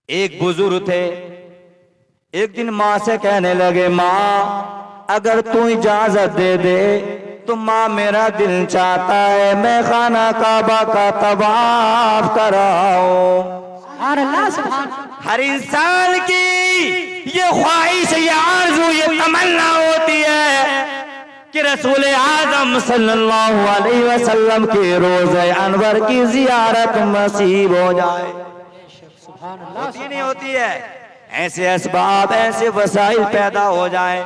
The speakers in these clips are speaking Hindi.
एक बुजुर्ग थे, एक दिन माँ से कहने लगे, माँ अगर तू इजाजत दे दे तो माँ मेरा दिल चाहता है मैं खाना काबा का तवाफ कराऊं। हर इंसान की ये ख्वाहिश, ये आरज़ू, ये तमन्ना होती है कि रसूल आज़म सल्लल्लाहु अलैहि वसल्लम के रोज़े अनवर की जियारत नसीब हो जाए। होती नहीं होती है? ऐसे असबाब, ऐसे वसाइल पैदा हो जाए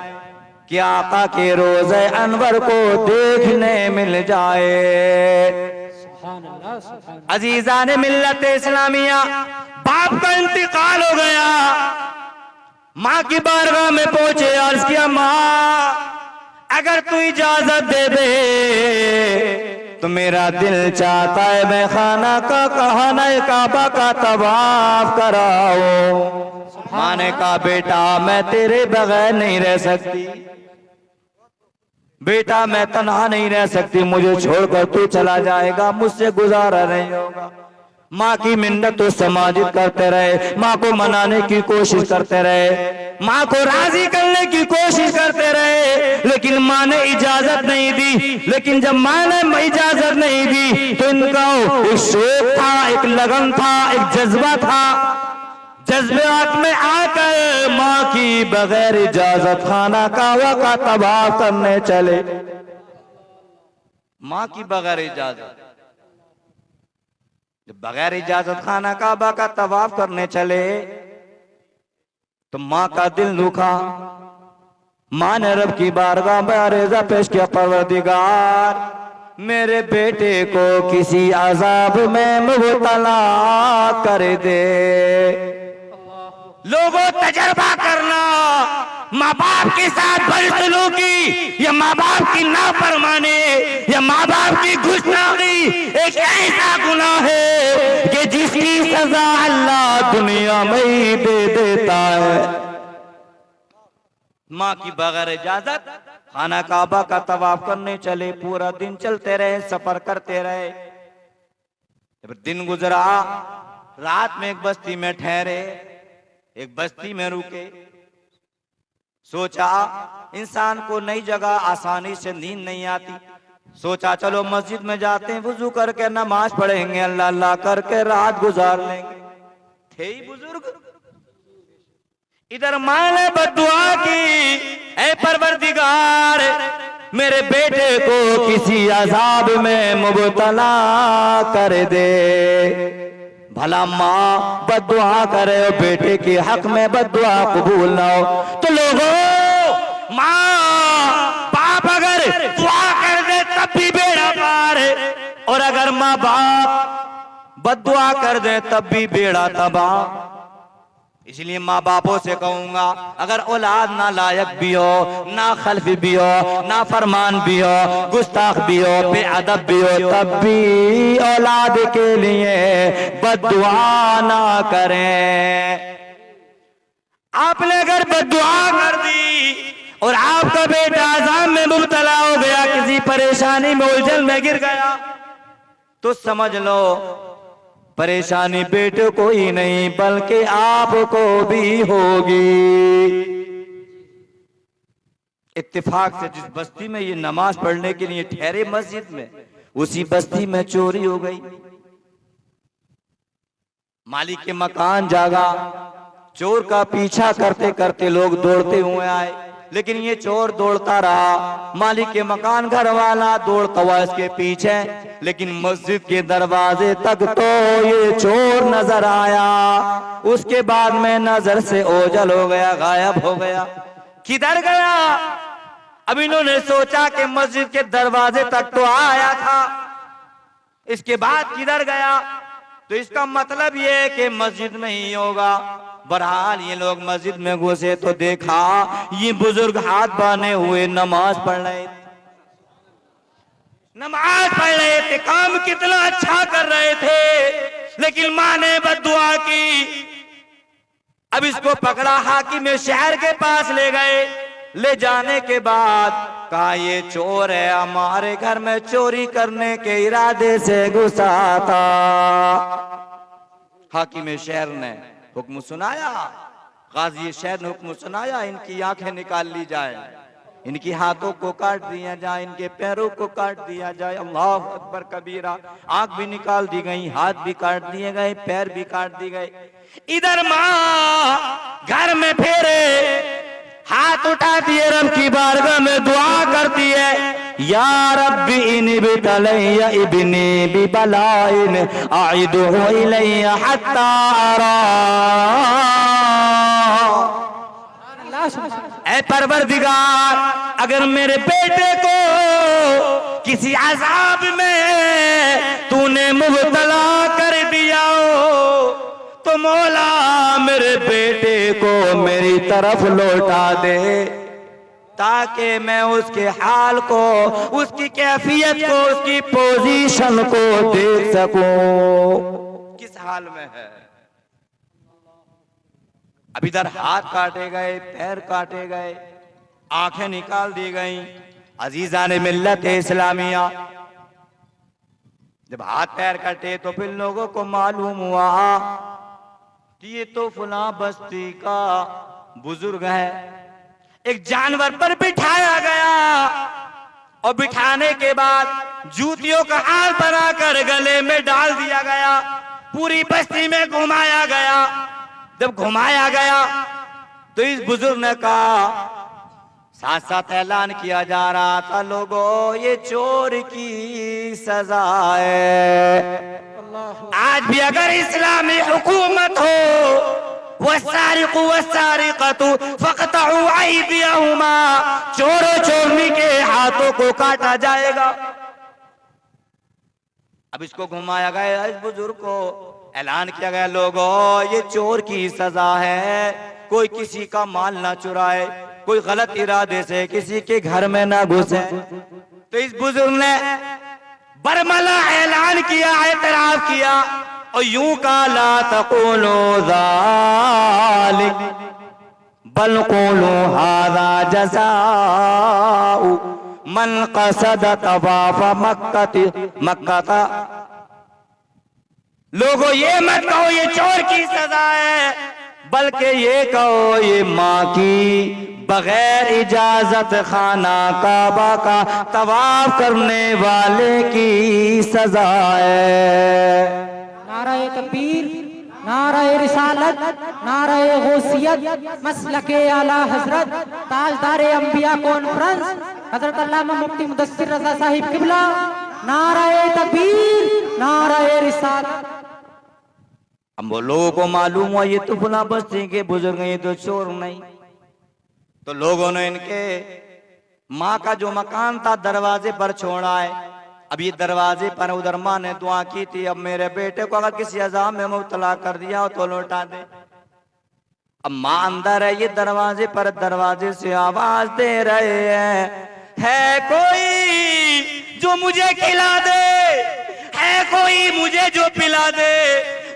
कि आका के रोज़े अनवर को देखने मिल जाए। अजीजा ने मिल्लत इस्लामिया, बाप का इंतकाल हो गया, माँ की बारगाह में पहुंचे, अर्ज किया, माँ अगर तू इजाजत दे दे तो मेरा दिल चाहता है मैं खाना काबा का तवाफ कराऊं। माँ ने कहा, बेटा मैं तेरे बगैर नहीं रह सकती, बेटा मैं तन्हा नहीं रह सकती, मुझे छोड़कर तू चला जाएगा, मुझसे गुजारा नहीं होगा। माँ की मिन्नत तो समाजित करते रहे, माँ को मनाने की कोशिश करते रहे, माँ को राजी करने की कोशिश करते रहे, लेकिन माँ ने इजाजत नहीं दी। लेकिन जब माँ ने इजाजत नहीं दी तो इनका एक शौक था, एक लगन था, एक जज्बा था, जज्बात में आकर माँ की बगैर इजाजत खाना काबा का तवाफ करने चले। माँ की बगैर इजाजत, जब बगैर इजाजत खाना काबा का तवाफ करने चले तो माँ का दिल दुखा। माँ ने रब की बारगाह में अर्ज़ा पेश किया, परवरदिगार मेरे बेटे को किसी अजाब में मुब्तला कर दे। लोगों तजर्बा करना, माँ बाप के साथ बदसलूकी या माँ बाप की नाफरमानी या माँ बाप की गुस्ताखी एक ऐसा गुनाह है कि जिसकी सजा अल्लाह दुनिया में ही दे देता है। माँ की बगैर इजाजत खाना काबा का तवाफ करने चले, पूरा दिन चलते रहे, सफर करते रहे। जब दिन गुजरा, रात में एक बस्ती में ठहरे, एक बस्ती में रुके, सोचा इंसान को नई जगह आसानी से नींद नहीं आती, सोचा चलो मस्जिद में जाते हैं, वुजू करके नमाज पढ़ेंगे, अल्लाह अल्लाह करके रात गुजार लेंगे। थे ही बुजुर्ग। इधर माँ ने बद्दुआ की, ऐ परवरदिगार मेरे बेटे को किसी अजाब में मुब्तला कर दे। भला माँ बद्दुआ करे और बेटे के हक में बद्दुआ कबूल ना हो तो लोगों, माँ बाप अगर दुआ कर दे तब भी बेड़ा पार है, और अगर माँ बाप बद्दुआ कर दे तब भी बेड़ा तबाह। इसलिए माँ बापों से कहूंगा, अगर औलाद ना लायक भी हो, ना खल्फ भी हो, ना फरमान भी हो, गुस्ताख भी हो, बेअदब भी हो, तब भी औलाद के लिए बद्दुआ ना करें। आपने अगर बद्दुआ कर दी और आपका बेटा अज़ाब में मुब्तला हो गया, किसी परेशानी में, उलझन में गिर गया, तो समझ लो परेशानी बेटे को ही नहीं बल्कि आपको भी होगी। इत्तेफाक से जिस बस्ती में ये नमाज पढ़ने के लिए ठहरे मस्जिद में, उसी बस्ती में चोरी हो गई। मालिक के मकान जागा, चोर का पीछा करते करते लोग दौड़ते हुए आए, लेकिन ये चोर दौड़ता रहा। मालिक के मकान घर वाला दौड़ता हुआ इसके पीछे, लेकिन मस्जिद के दरवाजे तक तो ये चोर नजर आया। उसके बाद में नजर से ओझल हो गया, गायब हो गया। किधर गया? अब इन्होंने सोचा कि मस्जिद के दरवाजे तक तो आया था, इसके बाद किधर गया? तो इसका मतलब ये है कि मस्जिद में ही होगा। बहरहाल ये लोग मस्जिद में घुसे तो देखा ये बुजुर्ग हाथ बांधे हुए नमाज पढ़ रहे थे, नमाज पढ़ रहे थे, काम कितना अच्छा कर रहे थे, लेकिन माँ ने बद्दुआ की। अब इसको पकड़ा, हाकिम शहर के पास ले गए। ले जाने के बाद कहा ये चोर है, हमारे घर में चोरी करने के इरादे से घुसा था। हाकिम शहर ने हुक्म सुनाया, गाजी शहर ने हुक्म सुनाया, इनकी आंखें निकाल ली जाए, इनकी हाथों को काट दिया जाए, इनके पैरों को काट दिया जाए। अल्लाह अकबर कबीरा। आंख भी निकाल दी गई, हाथ भी काट दिए गए, पैर भी काट दिए गए। इधर माँ घर में फेरे, हाथ उठाती है, रब की बारगाह में दुआ करती है, या रब्बी इन बितलैया इब्नी बिबलाइन आइदुहु इलैया हत्ता अरा। ऐ परवरदिगार, अगर मेरे बेटे को किसी अजाब में तूने मुब्तला कर दिया हो तो मौला मेरे बेटे को मेरी तरफ लौटा दे, ताकि मैं उसके हाल को, उसकी कैफियत को, उसकी पोजीशन को देख सकूं किस हाल में है। अब इधर हाथ काटे गए, पैर काटे गए, आंखें निकाल दी गई। अजीजान मिल्लत इस्लामिया, जब हाथ पैर कटे तो फिर लोगों को मालूम हुआ कि ये तो फुला बस्ती का बुजुर्ग है। एक जानवर पर बिठाया गया और बिठाने के बाद जूतियों का हाल बनाकर गले में डाल दिया गया, पूरी बस्ती में घुमाया गया। जब घुमाया गया तो इस बुजुर्ग ने कहा, साथ साथ ऐलान किया जा रहा था, लोगों ये चोर की सजा है। आज भी अगर इस्लामी हुकूमत हो, वस्सारिकु वस्सारिकतु फक़तउ अयदियहुमा, चोरों चोरनी के हाथों को काटा जाएगा। अब इसको घुमाया गया, इस बुजुर्ग को ऐलान किया गया, लोगों ये चोर की सजा है, कोई किसी का माल ना चुराए, कोई गलत इरादे से किसी के घर में ना घुसे। तो इस बुजुर्ग ने बरमला ऐलान किया, एतराफ किया और यूं कहा, ला तक़ूलू ज़ालिक बल क़ूलू हाज़ा जज़ाउ मन क़सद तवाफ़ मक्का। लोगों ये मत कहो ये चोर की सजा है, बल्कि ये कहो ये माँ की बगैर इजाजत खाना काबा का तवाफ करने वाले की सजा है। नाराए तकबीर, नाराए रिसालत, नाराए गौसियत, मसलके आला हजरत, ताजदारे अंबिया कॉन्फ्रेंस हजरत अल्लामा मुफ्ती मुदस्सिर रज़ा साहिब किबला। नाराए तकबीर, नाराए रिसालत। अब वो लोगों को मालूम हुआ ये तो फुला बस्ती के बुजुर्ग, ये तो चोर नहीं। तो लोगों ने इनके माँ का जो मकान था दरवाजे पर छोड़ा है। अब ये दरवाजे पर उधर माँ ने दुआ की थी, अब मेरे बेटे को अगर किसी अज़ाब में मुब्तला कर दिया हो तो लौटा दे। अब माँ अंदर है, ये दरवाजे पर, दरवाजे से आवाज दे रहे हैं, है कोई जो मुझे खिला दे, है कोई मुझे जो पिला दे,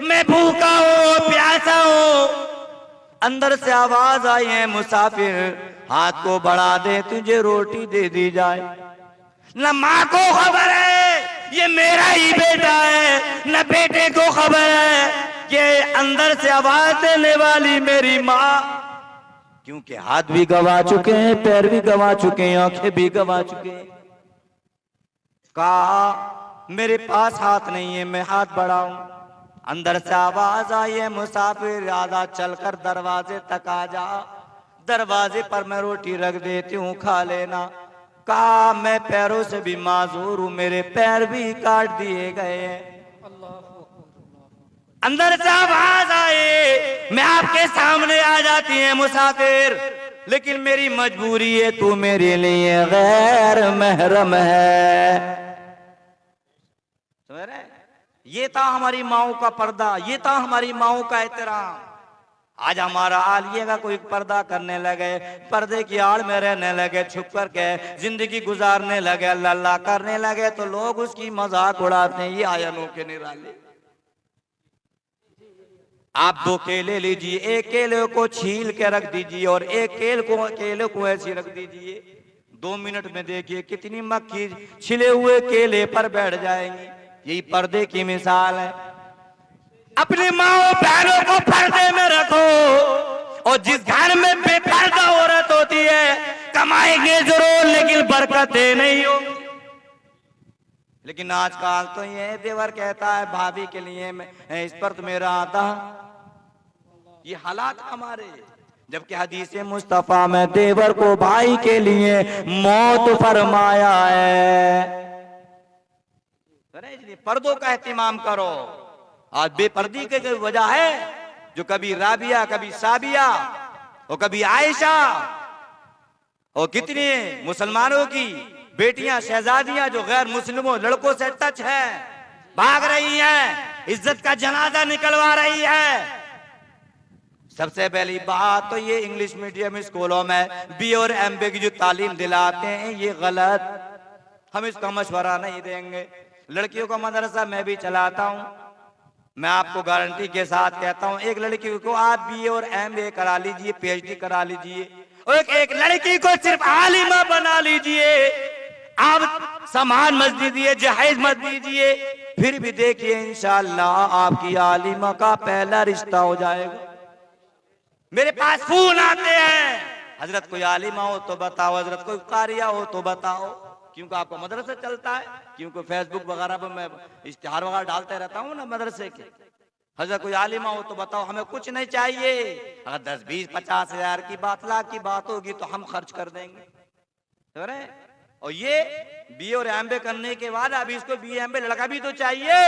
मैं भूखा हूँ, प्यासा हूँ। अंदर से आवाज आई है, मुसाफिर हाथ को बढ़ा दे, तुझे रोटी दे दी जाए। न माँ को खबर है ये मेरा ही बेटा है, न बेटे को खबर है कि अंदर से आवाज देने वाली मेरी माँ, क्योंकि हाथ भी गवा चुके हैं, पैर भी गवा चुके हैं, आंखें भी गवा चुके हैं। कहा मेरे पास हाथ नहीं है, मैं हाथ बढ़ाऊं। अंदर से आवाज आई है, मुसाफिर आधा चलकर दरवाजे तक आ जा, दरवाजे पर मैं रोटी रख देती हूँ, खा लेना। कहा मैं पैरों से भी माजूर हूँ, मेरे पैर भी काट दिए गए हैं। अंदर से आवाज आए, मैं आपके सामने आ जाती है मुसाफिर, लेकिन मेरी मजबूरी है, तू मेरे लिए गैर महरम है। समझ रहे? ये था हमारी माओ का पर्दा, ये था हमारी माओ का एहतराम। आज हमारा हाल ये का कोई पर्दा करने लगे, पर्दे की आड़ में रहने लगे, छुप कर के जिंदगी गुजारने लगे, अल्लाह अल्लाह करने लगे, तो लोग उसकी मजाक उड़ाते हैं, ये आयनों के निराले। आप दो केले लीजिए, एक केले को छील के रख दीजिए और एक केले को ऐसे रख दीजिए, 2 मिनट में देखिए कितनी मक्खी छिले हुए केले पर बैठ जाएंगी। यही पर्दे की मिसाल है। अपनी माओ बहनों को पर्दे में और जिस घर में बेपर्दा औरत होती है, कमाएंगे जरूर लेकिन बरकतें नहीं होंगी। लेकिन आजकल तो ये देवर कहता है भाभी के लिए मैं इस पर तो मेरा आता, ये हालात हमारे। जबकि हदीस मुस्तफा में देवर को भाई के लिए मौत फरमाया है। पर्दों का एहतिमाम करो। आज बेपर्दी के जो वजह है, जो कभी राबिया, कभी साबिया और कभी आयशा, और कितनी मुसलमानों की बेटियां शहजादियां जो गैर मुस्लिमों लड़कों से टच है, भाग रही हैं, इज्जत का जनाजा निकलवा रही है। सबसे पहली बात तो ये इंग्लिश मीडियम स्कूलों में बी और एमबी की जो तालीम दिलाते हैं ये गलत, हम इसका मशवरा नहीं देंगे। लड़कियों का मदरसा मैं भी चलाता हूँ, मैं आपको गारंटी के साथ कहता हूँ, एक लड़की को आप बी और एमए करा लीजिए, पीएचडी करा लीजिए, और एक लड़की को सिर्फ आलिमा बना लीजिए, आप सामान मत दीजिए, जहेज मत दीजिए, फिर भी देखिए इंशाअल्लाह आपकी आलिमा का पहला रिश्ता हो जाएगा। मेरे पास फोन आते हैं, हजरत कोई आलिमा हो तो बताओ, हजरत कोई कारिया हो तो बताओ, क्योंकि आपका मदरसा चलता है, क्योंकि फेसबुक वगैरह पर मैं इश्तिहार वगैरह डालते रहता हूँ ना मदरसे के। हजरत कोई आलिमा हो तो बताओ, हमें कुछ नहीं चाहिए, अगर 10, 20, 50 हजार की बात, लाख की बात होगी तो हम खर्च कर देंगे। और ये बी और एमबे करने के बाद अभी इसको बी एमबे लड़का भी तो चाहिए।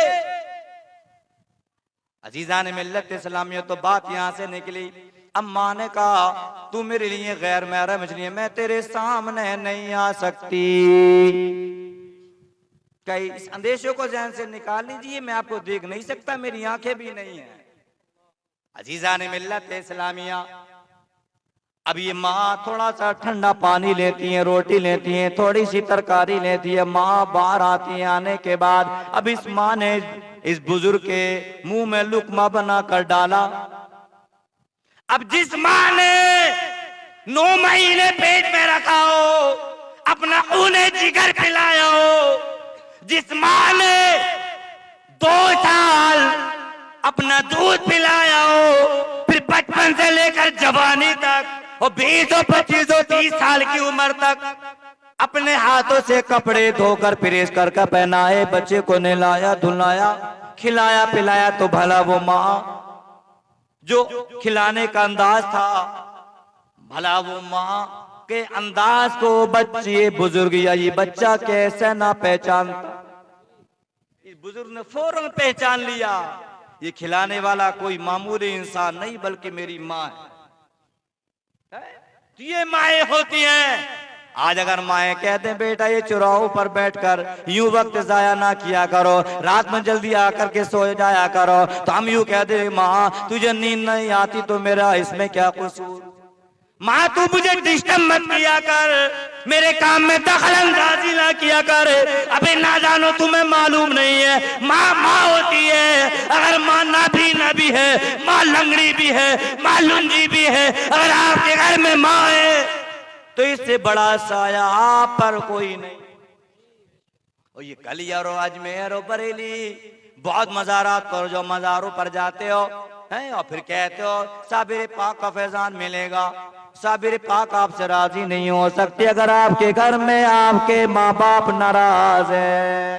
अजीजा ने मिल्लत इस्लामिया, तो बात यहां से निकली। अम्मा ने कहा तू मेरे लिए गैर महरम इसलिए मैं तेरे सामने नहीं आ सकती। कई इस अंदेशों को जहन से निकाल लीजिए, मैं आपको देख नहीं सकता, मेरी आंखें भी नहीं है। अजीजा ने मिल्लत इस्लामिया, अब ये माँ थोड़ा सा ठंडा पानी लेती है, रोटी लेती है, थोड़ी सी तरकारी लेती है, माँ बाहर आती है। आने के बाद अब इस माँ ने इस बुजुर्ग के मुंह में लुकमा बना कर डाला। अब जिस माँ ने 9 महीने पेट में रखा हो, अपना खूने जिगर पिलाया हो, जिस माँ ने 2 साल अपना दूध पिलाया हो, फिर बचपन से लेकर जवानी तक और 20 और 25 और 30 साल की उम्र तक अपने हाथों से कपड़े धोकर प्रेस कर पहनाए, बच्चे को नहलाया धुलाया, खिलाया पिलाया, तो भला वो माँ जो खिलाने का अंदाज था, भला वो माँ के अंदाज को बच्चे बुजुर्ग या ये बच्चा कैसे ना पहचानता। इस बुजुर्ग ने फौरन पहचान लिया, ये खिलाने वाला कोई मामूली इंसान नहीं बल्कि मेरी माँ है। तो ये माएँ होती हैं। आज अगर माएँ कहते हैं बेटा ये चौराहों पर बैठकर यूं वक्त जाया ना किया करो, रात में जल्दी आकर के सो जाया करो, तो हम यूं कहते माँ तुझे नींद नहीं आती तो मेरा इसमें क्या कसूर, माँ तू मुझे डिस्टर्ब मत किया कर, मेरे काम में दखल अंदाजी ना किया कर। अबे ना जानो तुम्हें मालूम नहीं है, माँ माँ होती है। अगर माँ ना भी है, माँ लंगड़ी भी है, माँ लुंजी भी है। अगर आपके घर में माँ है तो इससे बड़ा साया आप पर कोई नहीं। और ये कलियर और अजमेर और बरेली बहुत मज़ारात पर जो मज़ारों पर जाते हो हैं और फिर कहते हो साबिर पाक का फैजान मिलेगा, साबिर पाक आपसे राजी नहीं हो सकती अगर आपके घर में आपके माँ बाप नाराज है।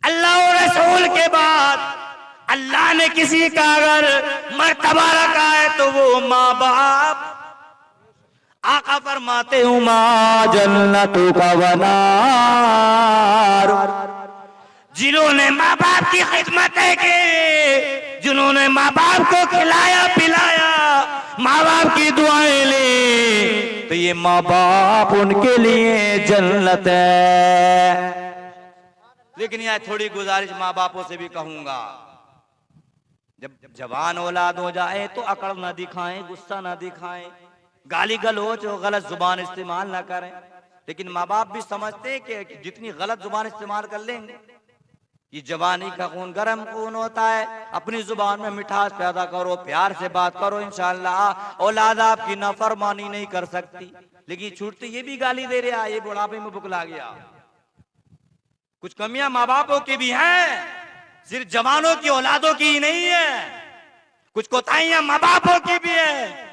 अल्लाह और रसूल के बाद अल्लाह ने किसी का अगर मर्तबा रखा है तो वो माँ बाप। आका फरमाते हूँ माँ जन्नतों का वनार, जिन्होंने माँ बाप की खिदमत की, जिन्होंने माँ बाप को खिलाया पिलाया, माँ बाप की दुआएं ली, तो ये माँ बाप उनके लिए जन्नत है। लेकिन यह थोड़ी गुजारिश माँ बापों से भी कहूंगा, जब जवान औलाद हो जाए तो अकड़ ना दिखाएं, गुस्सा ना दिखाएं, गाली गलौज और गलत जुबान इस्तेमाल ना करें। लेकिन माँ बाप भी समझते हैं कि जितनी गलत जुबान इस्तेमाल कर लेंगे, ये जवानी का खून गर्म खून होता है, अपनी जुबान में मिठास पैदा करो, प्यार से बात करो, इंशाअल्लाह औलाद आपकी नाफरमानी नहीं कर सकती। लेकिन छूटते ये भी गाली दे रहा है, ये बुढ़ापे में बुकला गया। कुछ कमियां माँ बापों की भी हैं, सिर्फ जवानों की औलादों की ही नहीं है। कुछ कोताहियां माँ बापों की भी है।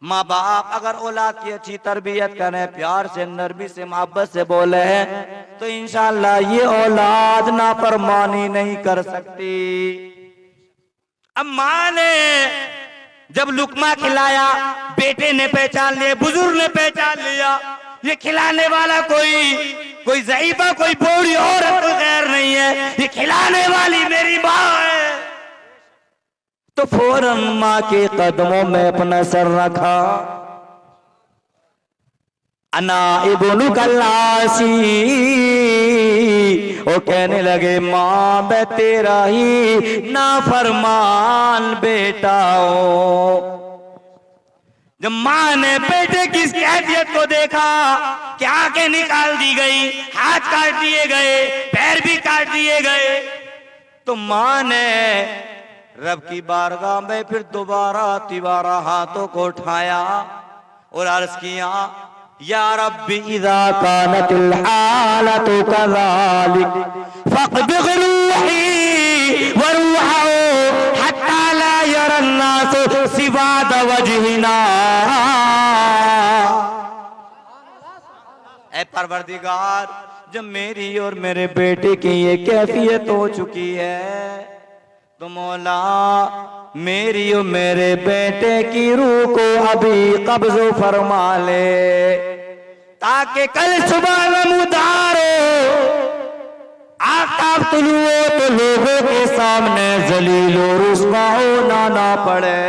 माँ बाप अगर औलाद की अच्छी तरबियत करें, प्यार से, नरमी से, मोहब्बत से बोले हैं, तो इंशाअल्लाह ये औलाद नाफरमानी नहीं कर सकती। अब माँ ने जब लुकमा खिलाया, बेटे ने पहचान लिया, बुजुर्ग ने पहचान लिया, ये खिलाने वाला कोई ज़ईफा, कोई बूढ़ी औरत तो गैर नहीं है, ये खिलाने वाली मेरी माँ है। तो फौरन माँ के कदमों में अपना सर रखा। अना इब्नु कल्लासी, वो कहने लगे माँ मैं तेरा ही नाफरमान बेटा हूं। जब माँ ने बेटे की इस कैफियत को देखा कि आंखें निकाल दी गई, हाथ काट दिए गए, पैर भी काट दिए गए, तो माँ ने रब की बारगाह में फिर दोबारा तिबारा हाथों को उठाया और अर्ज किया, या रब्बी इज़ा कानतिल हालतु कज़ालिक फ़क़बिज़ रूही व रूहहू हत्ता ला यरन नासु सिवाद वजहिना। ऐ परवरदिगार, जब मेरी और मेरे बेटे की ये कैफियत हो चुकी है, तो मौला मेरी और मेरे बेटे की रूह को अभी कब्ज़ो फरमा ले, ताकि कल सुबह नमूदार हो, आफ़ताब तुलू हो तो लोगों के सामने ज़लील और रुस्वा होना ना पड़े।